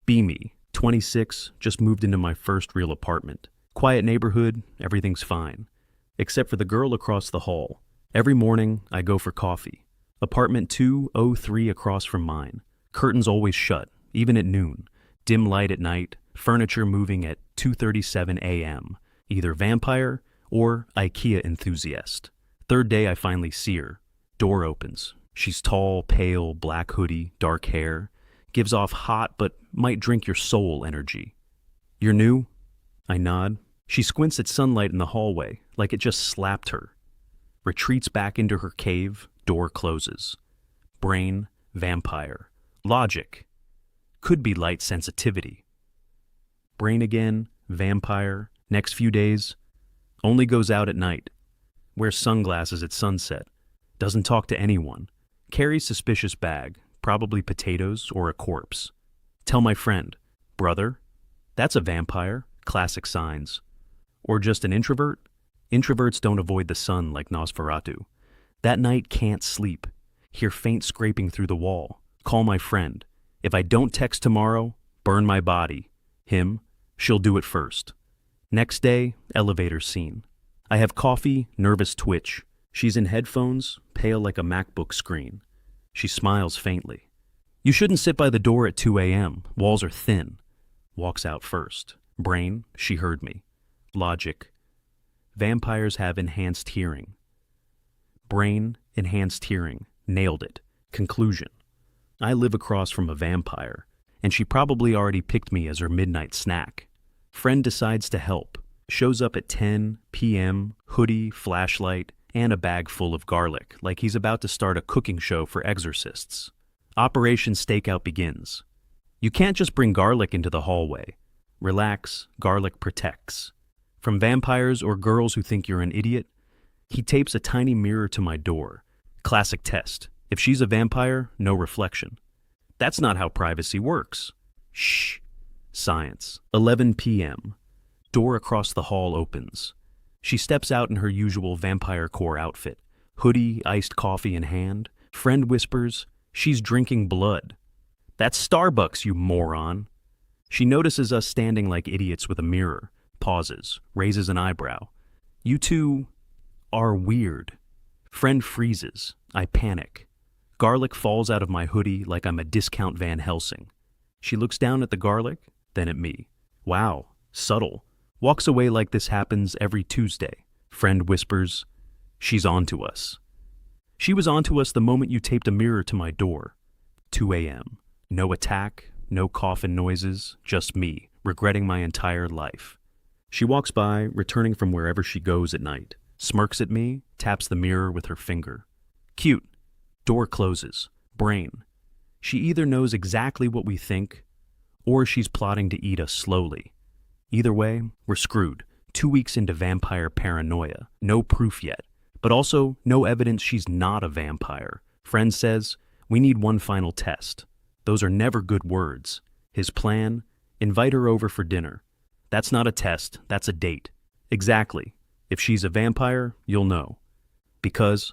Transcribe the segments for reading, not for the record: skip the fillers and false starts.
Be me, 26, just moved into my first real apartment. Quiet neighborhood, everything's fine. Except for the girl across the hall. Every morning, I go for coffee. Apartment 203 across from mine. Curtains always shut, even at noon. Dim light at night, furniture moving at 2:37 a.m. Either vampire or IKEA enthusiast. Third day I finally see her. Door opens. She's tall, pale, black hoodie, dark hair. Gives off hot but might drink your soul energy. You're new? I nod. She squints at sunlight in the hallway, like it just slapped her. Retreats back into her cave, door closes. Brain, vampire. Logic. Could be light sensitivity. Brain again, vampire. Next few days. Only goes out at night. Wears sunglasses at sunset. Doesn't talk to anyone. Carries suspicious bag, probably potatoes or a corpse. Tell my friend, brother, that's a vampire, classic signs. Or just an introvert? Introverts don't avoid the sun like Nosferatu. That night can't sleep. Hear faint scraping through the wall. Call my friend. If I don't text tomorrow, burn my body. Him, she'll do it first. Next day, elevator scene. I have coffee, nervous twitch. She's in headphones, pale like a MacBook screen. She smiles faintly. You shouldn't sit by the door at 2 a.m. Walls are thin. Walks out first. Brain, she heard me. Logic. Vampires have enhanced hearing. Brain, enhanced hearing. Nailed it. Conclusion. I live across from a vampire, and she probably already picked me as her midnight snack. Friend decides to help. Shows up at 10 p.m., hoodie, flashlight, and a bag full of garlic, like he's about to start a cooking show for exorcists. Operation Stakeout begins. You can't just bring garlic into the hallway. Relax, garlic protects. From vampires or girls who think you're an idiot, he tapes a tiny mirror to my door. Classic test. If she's a vampire, no reflection. That's not how privacy works. Shh. Science. 11 p.m. Door across the hall opens. She steps out in her usual vampire core outfit. Hoodie, iced coffee in hand. Friend whispers, she's drinking blood. That's Starbucks, you moron. She notices us standing like idiots with a mirror. Pauses. Raises an eyebrow. You two are weird. Friend freezes. I panic. Garlic falls out of my hoodie like I'm a discount Van Helsing. She looks down at the garlic, then at me. Wow, subtle. Walks away like this happens every Tuesday. Friend whispers, she's on to us. She was on to us the moment you taped a mirror to my door. 2 a.m. No attack, no coffin noises, just me, regretting my entire life. She walks by, returning from wherever she goes at night. Smirks at me, taps the mirror with her finger. Cute. Door closes. Brain. She either knows exactly what we think, or she's plotting to eat us slowly. Either way, we're screwed. 2 weeks into vampire paranoia. No proof yet, but also no evidence she's not a vampire. Friend says, we need one final test. Those are never good words. His plan, invite her over for dinner. That's not a test, that's a date. Exactly. If she's a vampire, you'll know. Because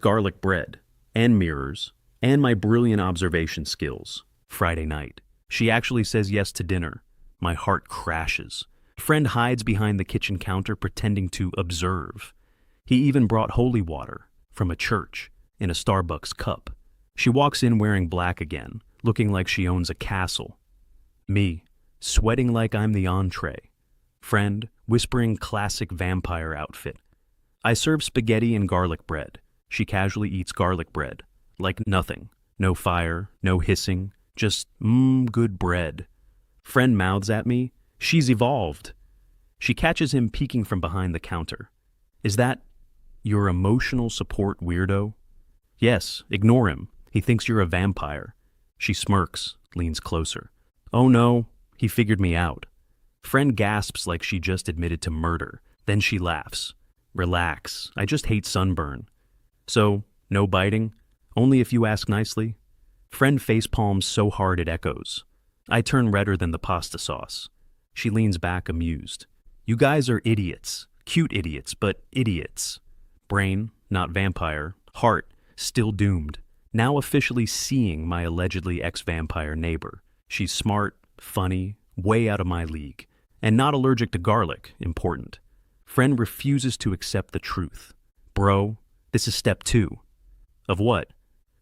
garlic bread, and mirrors, and my brilliant observation skills. Friday night. She actually says yes to dinner. My heart crashes. Friend hides behind the kitchen counter pretending to observe. He even brought holy water from a church in a Starbucks cup. She walks in wearing black again, looking like she owns a castle. Me, sweating like I'm the entree. Friend, whispering classic vampire outfit. I serve spaghetti and garlic bread. She casually eats garlic bread. Like nothing. No fire, no hissing, just good bread. Friend mouths at me, she's evolved. She catches him peeking from behind the counter. Is that your emotional support weirdo? Yes, ignore him. He thinks you're a vampire. She smirks, leans closer. Oh no, he figured me out. Friend gasps like she just admitted to murder. Then she laughs. Relax, I just hate sunburn. So, no biting? Only if you ask nicely? Friend facepalms so hard it echoes. I turn redder than the pasta sauce. She leans back amused. You guys are idiots. Cute idiots, but idiots. Brain, not vampire. Heart, still doomed. Now officially seeing my allegedly ex-vampire neighbor. She's smart, funny, way out of my league, and not allergic to garlic, important. Friend refuses to accept the truth. Bro, this is step 2. Of what?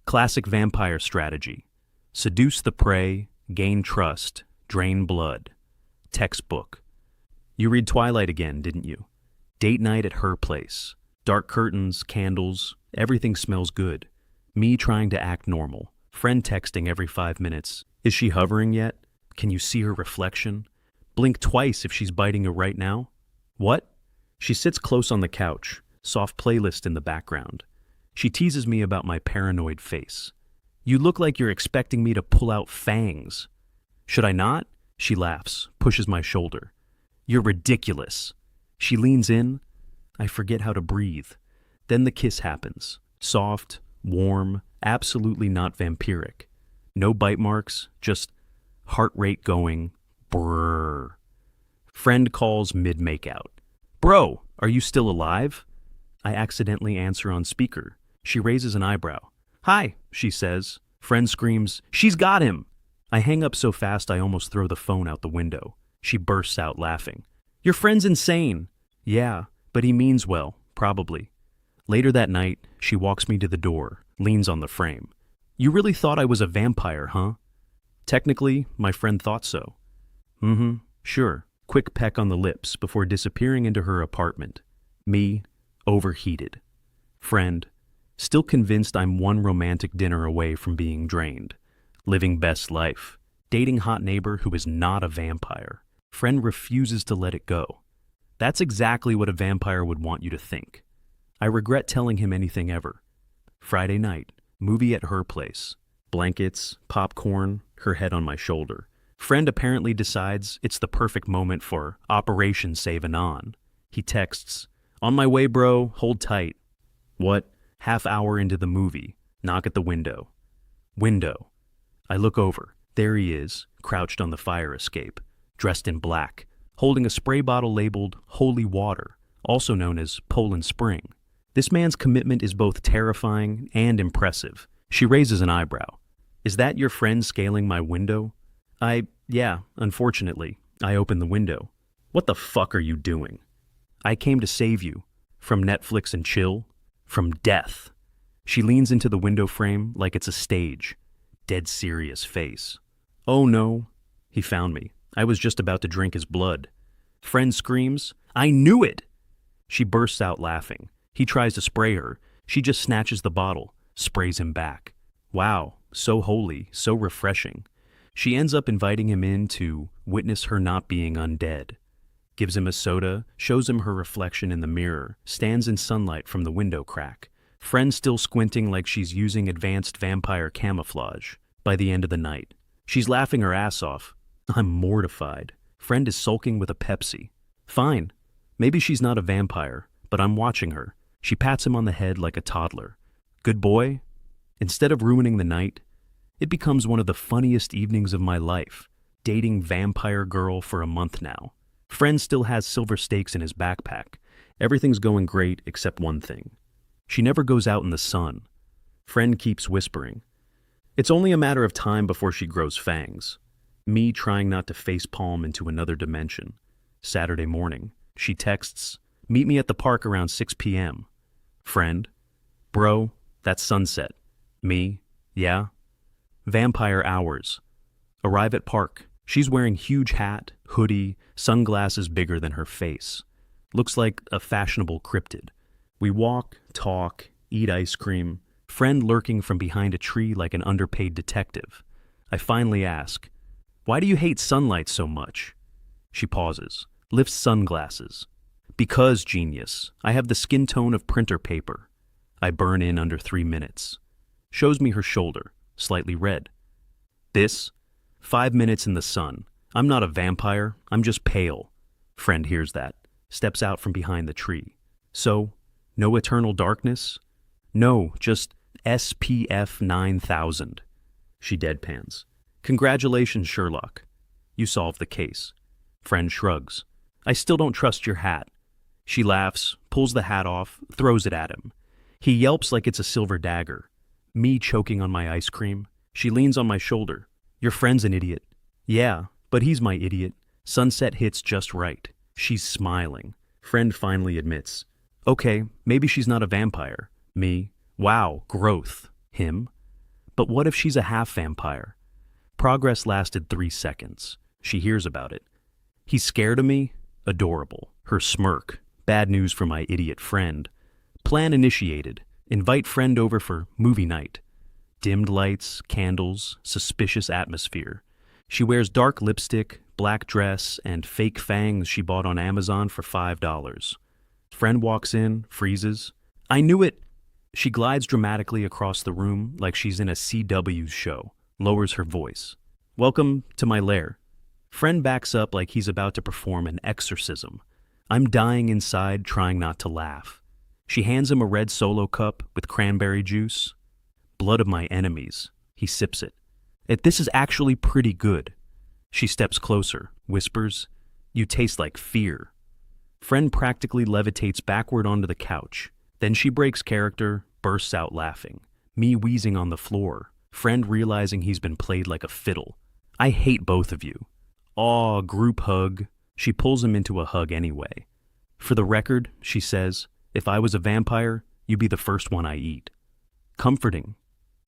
Classic vampire strategy. Seduce the prey, gain trust, drain blood. Textbook. You read Twilight again, didn't you? Date night at her place. Dark curtains, candles, everything smells good. Me trying to act normal. Friend texting every 5 minutes. Is she hovering yet? Can you see her reflection? Blink twice if she's biting you right now. What? She sits close on the couch, soft playlist in the background. She teases me about my paranoid face. You look like you're expecting me to pull out fangs. Should I not? She laughs, pushes my shoulder. You're ridiculous. She leans in. I forget how to breathe. Then the kiss happens. Soft, warm, absolutely not vampiric. No bite marks, just heart rate going brrr. Friend calls mid-makeout. Bro, are you still alive? I accidentally answer on speaker. She raises an eyebrow. Hi, she says. Friend screams, she's got him! I hang up so fast I almost throw the phone out the window. She bursts out laughing. Your friend's insane! Yeah, but he means well, probably. Later that night, she walks me to the door, leans on the frame. You really thought I was a vampire, huh? Technically, my friend thought so. Sure. Quick peck on the lips before disappearing into her apartment. Me, overheated. Friend, still convinced I'm one romantic dinner away from being drained. Living best life. Dating hot neighbor who is not a vampire. Friend refuses to let it go. That's exactly what a vampire would want you to think. I regret telling him anything ever. Friday night, movie at her place. Blankets, popcorn, her head on my shoulder. Friend apparently decides it's the perfect moment for Operation Save Anon. He texts, on my way bro, hold tight. What? Half hour into the movie. Knock at the window. Window. I look over. There he is, crouched on the fire escape, dressed in black, holding a spray bottle labeled Holy Water, also known as Poland Spring. This man's commitment is both terrifying and impressive. She raises an eyebrow. Is that your friend scaling my window? Yeah, unfortunately. I open the window. What the fuck are you doing? I came to save you. From Netflix and chill. From death. She leans into the window frame like it's a stage. Dead serious face. Oh no. He found me. I was just about to drink his blood. Friend screams, I knew it! She bursts out laughing. He tries to spray her. She just snatches the bottle, sprays him back. Wow, so holy, so refreshing. She ends up inviting him in to witness her not being undead. Gives him a soda, shows him her reflection in the mirror, stands in sunlight from the window crack. Friend still squinting like she's using advanced vampire camouflage. By the end of the night, she's laughing her ass off. I'm mortified. Friend is sulking with a Pepsi. Fine. Maybe she's not a vampire, but I'm watching her. She pats him on the head like a toddler. Good boy? Instead of ruining the night, it becomes one of the funniest evenings of my life. Dating vampire girl for a month now. Friend still has silver stakes in his backpack. Everything's going great except one thing. She never goes out in the sun. Friend keeps whispering. It's only a matter of time before she grows fangs. Me trying not to facepalm into another dimension. Saturday morning, she texts, meet me at the park around 6 p.m. Friend, bro, that's sunset. Me, yeah. Vampire hours. Arrive at park. She's wearing huge hat, hoodie, sunglasses bigger than her face. Looks like a fashionable cryptid. We walk, talk, eat ice cream. Friend lurking from behind a tree like an underpaid detective. I finally ask, why do you hate sunlight so much? She pauses, lifts sunglasses. Because, genius, I have the skin tone of printer paper. I burn in under 3 minutes. Shows me her shoulder, slightly red. This? 5 minutes in the sun. I'm not a vampire, I'm just pale. Friend hears that, steps out from behind the tree. So, no eternal darkness? No, just SPF 9000. She deadpans. Congratulations, Sherlock. You solved the case. Friend shrugs. I still don't trust your hat. She laughs, pulls the hat off, throws it at him. He yelps like it's a silver dagger. Me choking on my ice cream. She leans on my shoulder. Your friend's an idiot. Yeah, But he's my idiot. Sunset hits just right. She's smiling. Friend finally admits. Okay, maybe she's not a vampire. Me. Wow, growth. Him. But what if she's a half vampire? Progress lasted 3 seconds. She hears about it. He's scared of me? Adorable. Her smirk. Bad news for my idiot friend. Plan initiated. Invite friend over for movie night. Dimmed lights, candles, suspicious atmosphere. She wears dark lipstick, black dress, and fake fangs she bought on Amazon for $5. Friend walks in, freezes. I knew it! She glides dramatically across the room like she's in a CW show, lowers her voice. Welcome to my lair. Friend backs up like he's about to perform an exorcism. I'm dying inside, trying not to laugh. She hands him a red Solo cup with cranberry juice. Blood of my enemies. He sips it. This is actually pretty good. She steps closer, whispers, You taste like fear. Friend practically levitates backward onto the couch. Then she breaks character, bursts out laughing. Me wheezing on the floor. Friend realizing he's been played like a fiddle. I hate both of you. Aw, group hug. She pulls him into a hug anyway. For the record, she says, if I was a vampire, you'd be the first one I eat. Comforting.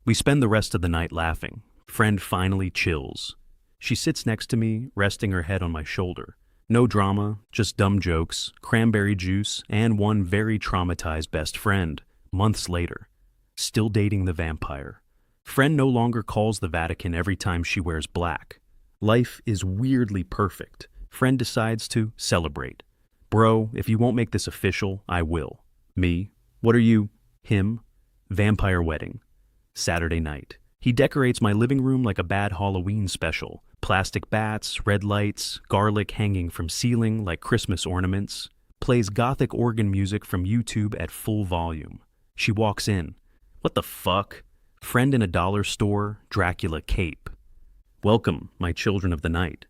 We spend the rest of the night laughing. Friend finally chills. She sits next to me, resting her head on my shoulder. No drama, just dumb jokes, cranberry juice, and one very traumatized best friend, months later. Still dating the vampire. Friend no longer calls the Vatican every time she wears black. Life is weirdly perfect. Friend decides to celebrate. Bro, if you won't make this official, I will. Me? What are you? Him? Vampire wedding. Saturday night. He decorates my living room like a bad Halloween special. Plastic bats, red lights, garlic hanging from ceiling like Christmas ornaments. Plays gothic organ music from YouTube at full volume. She walks in. What the fuck? Friend in a dollar store, Dracula cape. Welcome, my children of the night.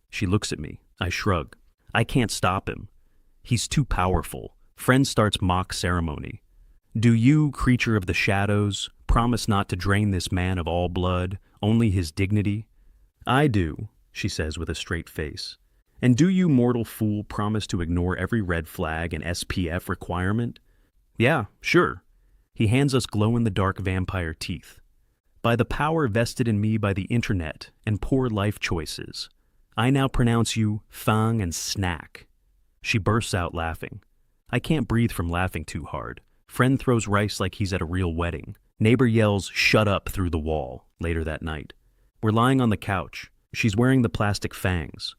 She looks at me. I shrug. I can't stop him. He's too powerful. Friend starts mock ceremony. Do you, creature of the shadows, promise not to drain this man of all blood, only his dignity? I do, she says with a straight face. And do you, mortal fool, promise to ignore every red flag and SPF requirement? Yeah, sure. He hands us glow-in-the-dark vampire teeth. By the power vested in me by the internet and poor life choices, I now pronounce you Fang and Snack. She bursts out laughing. I can't breathe from laughing too hard. Friend throws rice like he's at a real wedding. Neighbor yells, shut up, through the wall, later that night. We're lying on the couch. She's wearing the plastic fangs.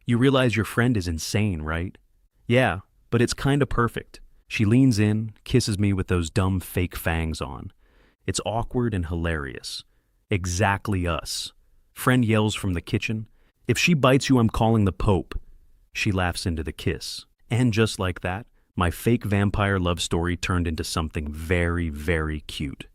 You realize your friend is insane, right? Yeah, but it's kinda perfect. She leans in, kisses me with those dumb fake fangs on. It's awkward and hilarious. Exactly us. Friend yells from the kitchen, if she bites you, I'm calling the Pope. She laughs into the kiss. And just like that, my fake vampire love story turned into something very, very cute.